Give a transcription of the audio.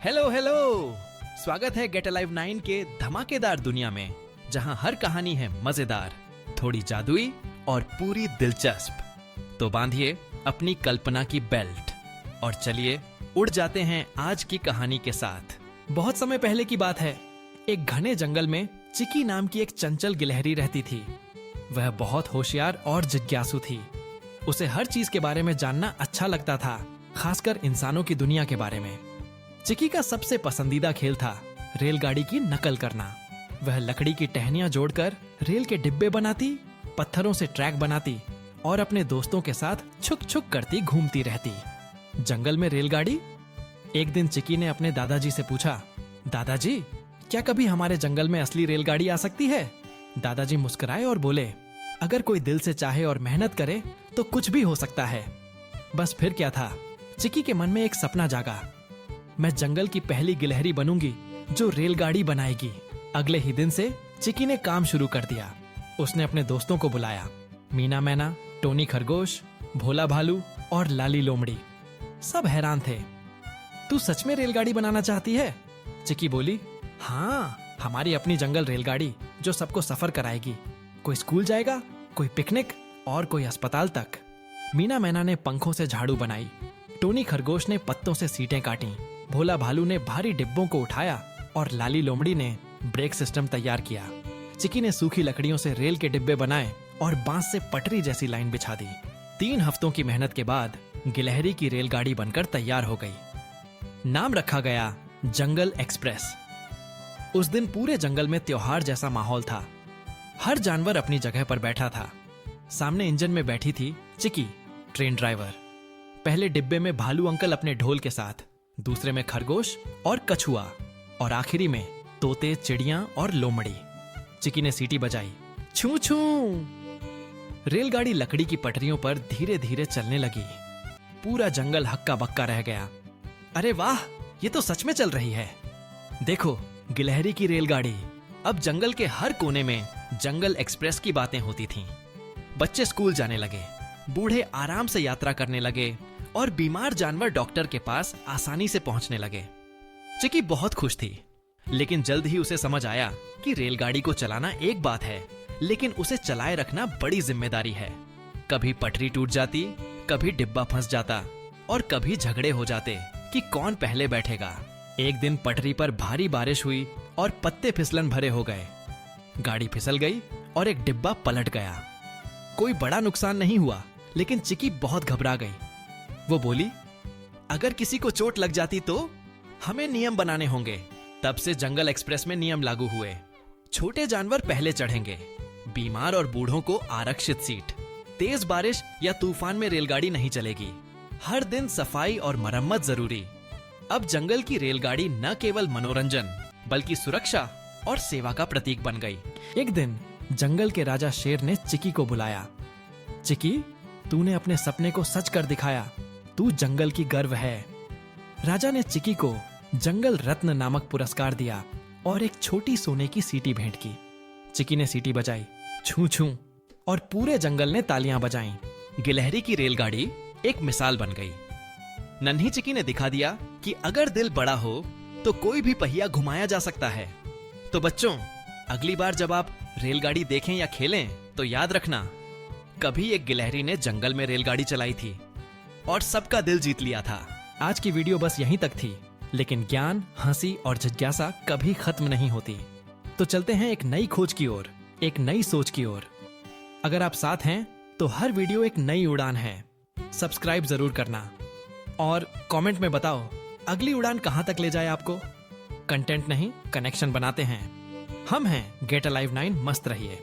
Hello hello, स्वागत है gate alive 9 के धमाकेदार दुनिया में, जहां हर कहानी है मजेदार, थोड़ी जादुई और पूरी दिलचस्प। तो बांधिए अपनी कल्पना की बेल्ट और चलिए उड़ जाते हैं आज की कहानी के साथ। बहुत समय पहले की बात है, एक घने जंगल में चिकी नाम की एक चंचल गिलहरी रहती थी। वह बहुत होशियार और जिज्ञासु थी। उसे हर चीज के बारे में जानना अच्छा लगता था, खासकर इंसानों की दुनिया के बारे में। चिकी का सबसे पसंदीदा खेल था रेलगाड़ी की नकल करना। वह लकड़ी की टहनियां जोड़कर रेल के डिब्बे बनाती, पत्थरों से ट्रैक बनाती और अपने दोस्तों के साथ छुक छुक करती घूमती रहती। जंगल में रेलगाड़ी। एक दिन चिकी ने अपने दादाजी से पूछा, दादाजी, क्या कभी हमारे जंगल में असली रेलगाड़ी आ सकती है? दादाजी मुस्कुराए और बोले, अगर कोई दिल से चाहे और मेहनत करे तो कुछ भी हो सकता है। बस फिर क्या था, चिकी के मन में एक सपना जागा। मैं जंगल की पहली गिलहरी बनूंगी जो रेलगाड़ी बनाएगी। अगले ही दिन से चिकी ने काम शुरू कर दिया। उसने अपने दोस्तों को बुलाया, मीना मैना, टोनी खरगोश, भोला भालू और लाली लोमड़ी। सब हैरान थे। तू सच में रेलगाड़ी बनाना चाहती है? चिकी बोली, हाँ, हमारी अपनी जंगल रेलगाड़ी जो सबको सफर कराएगी। कोई स्कूल जाएगा, कोई पिकनिक और कोई अस्पताल तक। मीना मैना ने पंखों से झाड़ू बनाई, टोनी खरगोश ने पत्तों से सीटें काटी, भोला भालू ने भारी डिब्बों को उठाया और लाली लोमड़ी ने ब्रेक सिस्टम तैयार किया। चिकी ने सूखी लकड़ियों से रेल के डिब्बे बनाए और बांस से पटरी जैसी लाइन बिछा दी। 3 हफ्तों की मेहनत के बाद गिलहरी की रेलगाड़ी बनकर तैयार हो गई। नाम रखा गया जंगल एक्सप्रेस। उस दिन पूरे जंगल में त्योहार जैसा माहौल था। हर जानवर अपनी जगह पर बैठा था। सामने इंजन में बैठी थी चिकी, ट्रेन ड्राइवर। पहले डिब्बे में भालू अंकल अपने ढोल के साथ, दूसरे में खरगोश और कछुआ और आखिरी में तोते, चिड़ियां और लोमड़ी। चिकी ने सीटी बजाई, छू छू। रेलगाड़ी लकड़ी की पटरियों पर धीरे धीरे चलने लगी। पूरा जंगल हक्का बक्का रह गया। अरे वाह, ये तो सच में चल रही है। देखो, गिलहरी की रेलगाड़ी। अब जंगल के हर कोने में जंगल एक्सप्रेस की बातें होती थीं। बच्चे स्कूल जाने लगे, बूढ़े आराम से यात्रा करने लगे और बीमार जानवर डॉक्टर के पास आसानी से पहुंचने लगे। चिकी बहुत खुश थी, लेकिन जल्द ही उसे समझ आया कि रेलगाड़ी को चलाना एक बात है, लेकिन उसे चलाए रखना बड़ी जिम्मेदारी है। कभी पटरी टूट जाती, कभी डिब्बा फंस जाता और कभी झगड़े हो जाते कि कौन पहले बैठेगा। एक दिन पटरी पर भारी बारिश हुई और पत्ते फिसलन भरे हो गए। गाड़ी फिसल गई और एक डिब्बा पलट गया। कोई बड़ा नुकसान नहीं हुआ, लेकिन चिकी बहुत घबरा गई। वो बोली, अगर किसी को चोट लग जाती तो? हमें नियम बनाने होंगे। तब से जंगल एक्सप्रेस में नियम लागू हुए। छोटे जानवर पहले चढ़ेंगे, बीमार और बूढ़ों को आरक्षित सीट। तेज बारिश या तूफान में रेलगाड़ी नहीं चलेगी। हर दिन सफाई और मरम्मत जरूरी। अब जंगल की रेलगाड़ी न केवल मनोरंजन बल्कि सुरक्षा और सेवा का प्रतीक बन गई। एक दिन जंगल के राजा शेर ने चिकी को बुलाया। चिकी, तूने अपने सपने को सच कर दिखाया। तू जंगल की गर्व है। राजा ने चिकी को जंगल रत्न नामक पुरस्कार दिया और एक छोटी सोने की सीटी भेंट की। चिकी ने सीटी बजाई, छू छू, और पूरे जंगल ने तालियां बजाईं। गिलहरी की रेलगाड़ी एक मिसाल बन गई। नन्ही चिकी ने दिखा दिया कि अगर दिल बड़ा हो तो कोई भी पहिया घुमाया जा सकता है। तो बच्चों, अगली बार जब आप रेलगाड़ी देखें या खेलें तो याद रखना, कभी एक गिलहरी ने जंगल में रेलगाड़ी चलाई थी और सबका दिल जीत लिया था। आज की वीडियो बस यहीं तक थी, लेकिन ज्ञान, हंसी और जिज्ञासा कभी खत्म नहीं होती। तो चलते हैं एक नई खोज की ओर, एक नई सोच की ओर। अगर आप साथ हैं तो हर वीडियो एक नई उड़ान है। सब्सक्राइब जरूर करना और कमेंट में बताओ अगली उड़ान कहां तक ले जाए आपको। कंटेंट नहीं, कनेक्शन बनाते हैं। हम हैं गेट अलाइव 9। मस्त रहिए।